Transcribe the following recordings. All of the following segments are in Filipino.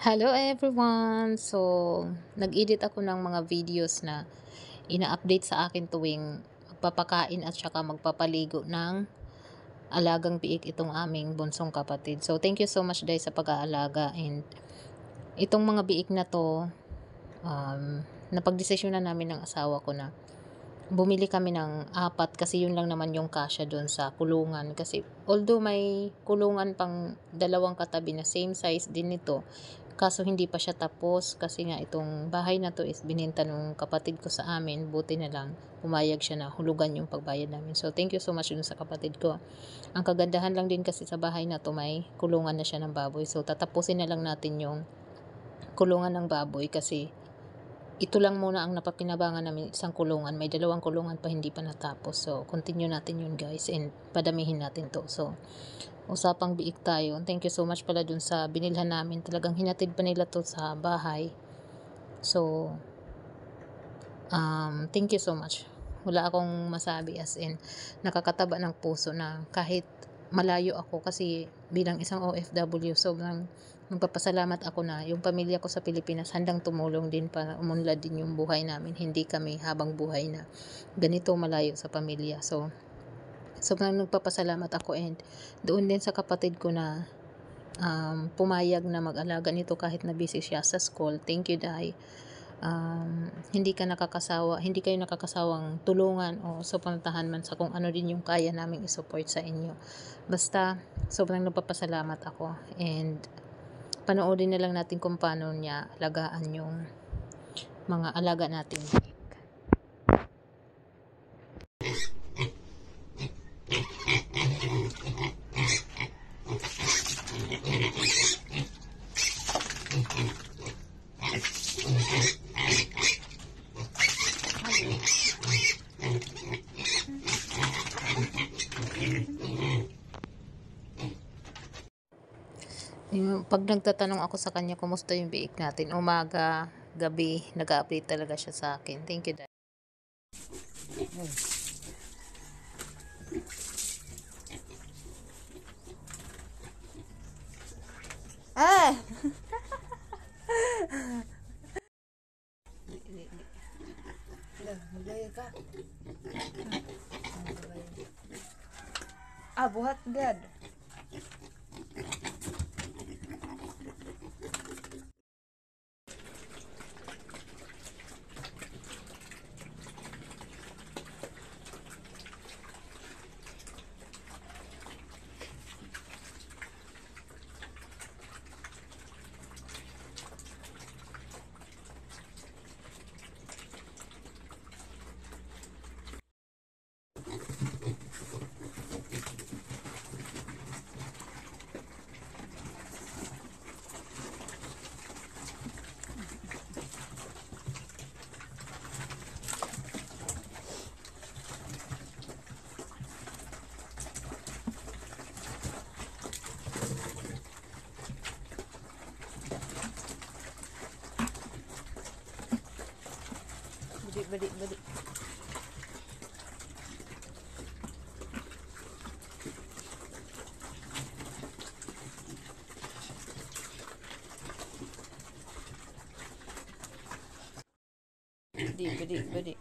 Hello everyone! So, nag-edit ako ng mga videos na ina-update sa akin tuwing magpapakain at saka magpapaligo ng alagang biik itong aming bunsong kapatid. So, thank you so much guys sa pag-aalaga, and itong mga biik na to, napagdesisyonan namin ng asawa ko na bumili kami ng 4 kasi yun lang naman yung kasya doon sa kulungan. Kasi although may kulungan pang dalawang katabi na same size din nito, kaso hindi pa siya tapos kasi nga itong bahay na to is bininta nung kapatid ko sa amin. Buti na lang pumayag siya na hulugan yung pagbayad namin. So thank you so much dun sa kapatid ko. Ang kagandahan lang din kasi sa bahay na to, may kulungan na siya ng baboy. So tatapusin na lang natin yung kulungan ng baboy kasi ito lang muna ang napapinabangan namin, isang kulungan. May 2 kulungan pa hindi pa natapos. So, continue natin yun guys, and padamihin natin to. So, usapang biik tayo. Thank you so much pala dun sa binilhan namin. Talagang hinatid pa nila to sa bahay. So, thank you so much. Wala akong masabi, as in, nakakataba ng puso na kahit malayo ako, kasi bilang isang OFW, sobrang magpapasalamat ako na yung pamilya ko sa Pilipinas handang tumulong din para umunlad din yung buhay namin. Hindi kami habang buhay na ganito malayo sa pamilya. So, sobrang nagpapasalamat ako, and doon din sa kapatid ko na pumayag na mag-alaga nito kahit na busy siya sa school. Thank you, Day. Hindi kayo nakakasawang tulungan o suportahan man sa kung ano din yung kaya naming i-support sa inyo. Basta, sobrang nagpapasalamat ako, and panoodin na lang natin kung paano niya alagaan yung mga alaga natin. Pag nagtatanong ako sa kanya kumusta yung biik natin, umaga, gabi, nag-update talaga siya sa akin. Thank you, Dad. Ah! Gaya ka. Buhat gad. Balik. Balik.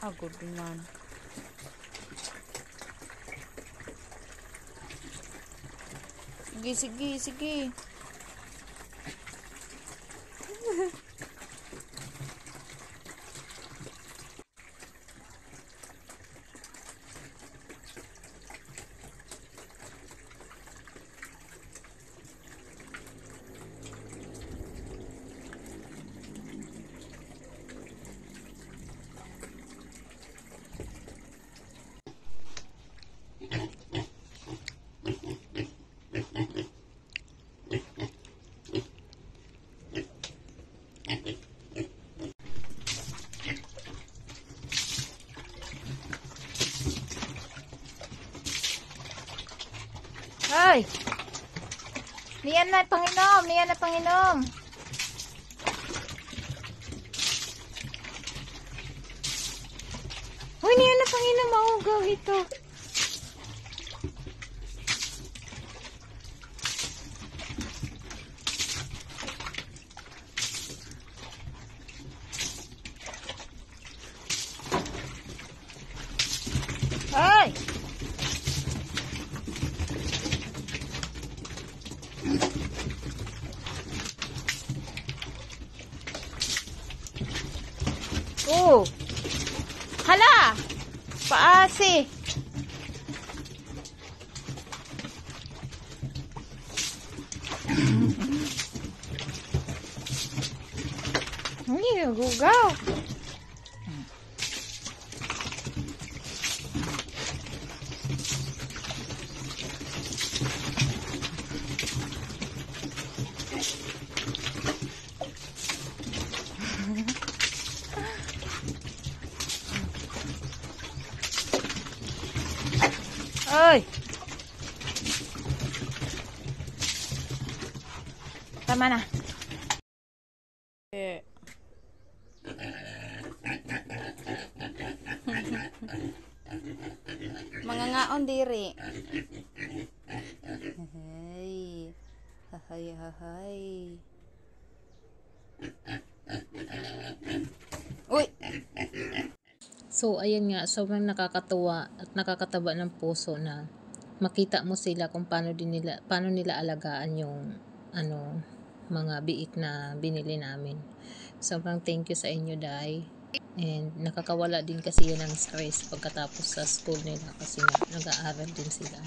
Agod naman. Sige. Hoy! Niyan na panginom. pangina maugaw ito. Ay! Oh! Hala! Paasi! Hindi nagugaw. Ay! Tama na. Mga ngaon diri. Hay. Hahay hahay. Uy. So, ayan nga, sobrang nakakatuwa at nakakataba ng puso na makita mo sila kung paano nila alagaan yung mga biik na binili namin. Sobrang thank you sa inyo, Day. And nakakawala din kasi yan ng stress pagkatapos sa school nila kasi nga nag-aaral din sila.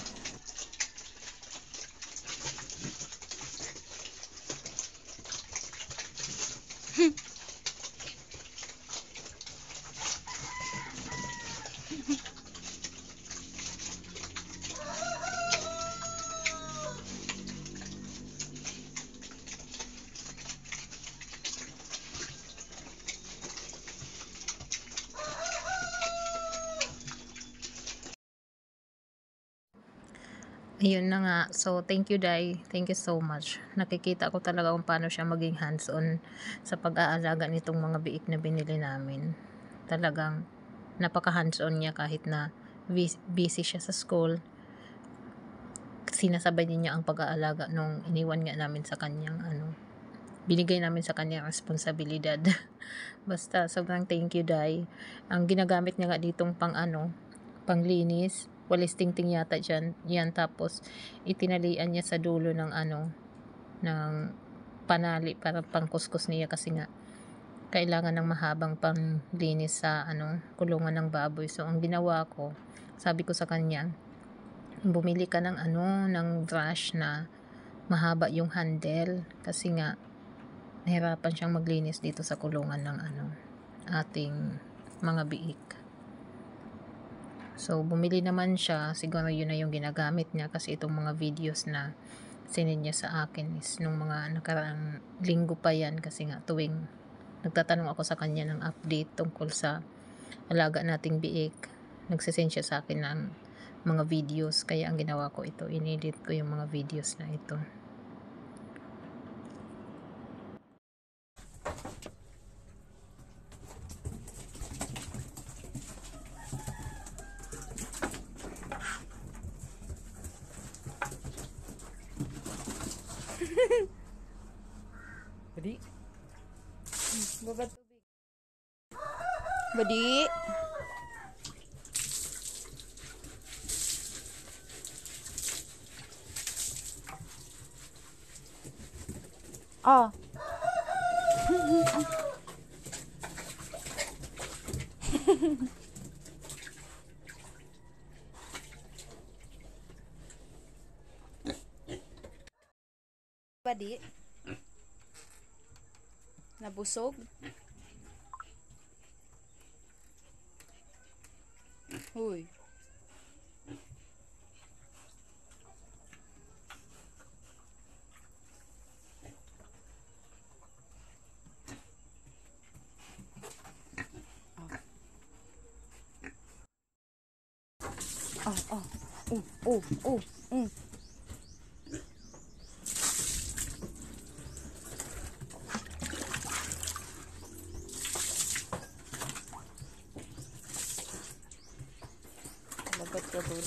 Ayun na nga. So, thank you, Day. Thank you so much. Nakikita ko talaga kung paano siya maging hands-on sa pag-aalaga nitong mga biik na binili namin. Talagang napaka-hands-on niya kahit na busy siya sa school. Sinasabay niya ang pag-aalaga nung iniwan nga namin sa kanyang binigay namin sa kanyang responsibilidad. Basta, sobrang thank you, Day. Ang ginagamit niya nga ditong panglinis, walis tingting yata dyan, yan, tapos itinalian niya sa dulo ng ng panali para pangkuskus niya kasi nga kailangan ng mahabang panglinis sa kulungan ng baboy. So ang ginawa ko, sabi ko sa kanya, bumili ka ng ng brush na mahaba yung handle kasi nga nahirapan siyang maglinis dito sa kulungan ng ating mga biik. So, bumili naman siya. Siguro yun na yung ginagamit niya kasi itong mga videos na sinend niya sa akin is nung mga nakaraang linggo pa yan kasi nga tuwing nagtatanong ako sa kanya ng update tungkol sa alaga nating biik, nagsisend siya sa akin ng mga videos. Kaya ang ginawa ko ito, inedit ko yung mga videos na ito. Badi. Babad tubig. Badi. Oh. Badi. Nabusog. Uy. Oh. Dapat ka po.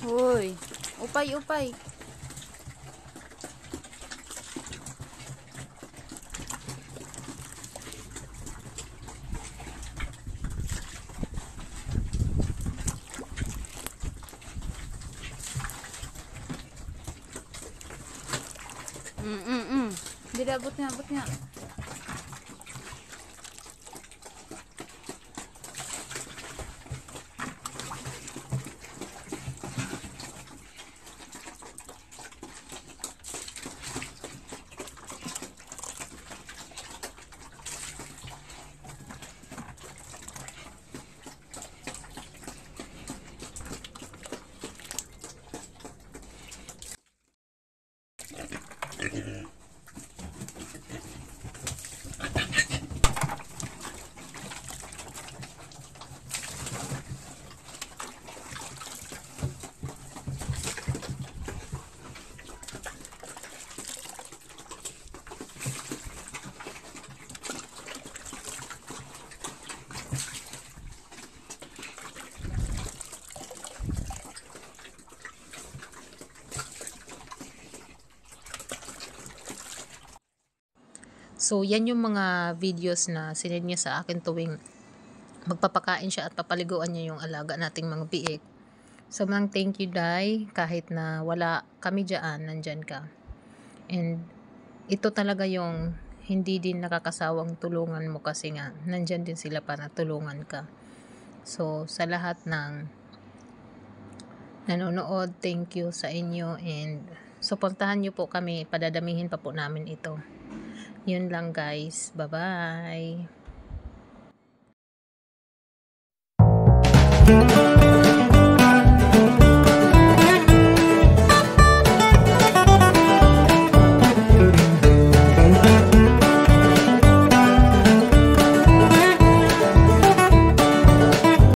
Hoy, upay, upay. Hindi, abot niya, abot niya. So, yan yung mga videos na sinend niya sa akin tuwing magpapakain siya at papaliguan niya yung alaga nating mga biik. So, mang thank you, Day. Kahit na wala kami dyan, nandyan ka. And ito talaga yung hindi din nakakasawang tulungan mo kasi nga nandyan din sila para tulungan ka. So, sa lahat ng nanonood, thank you sa inyo and suportahan nyo po kami, padadamihin pa po namin ito. Yun lang guys, bye bye.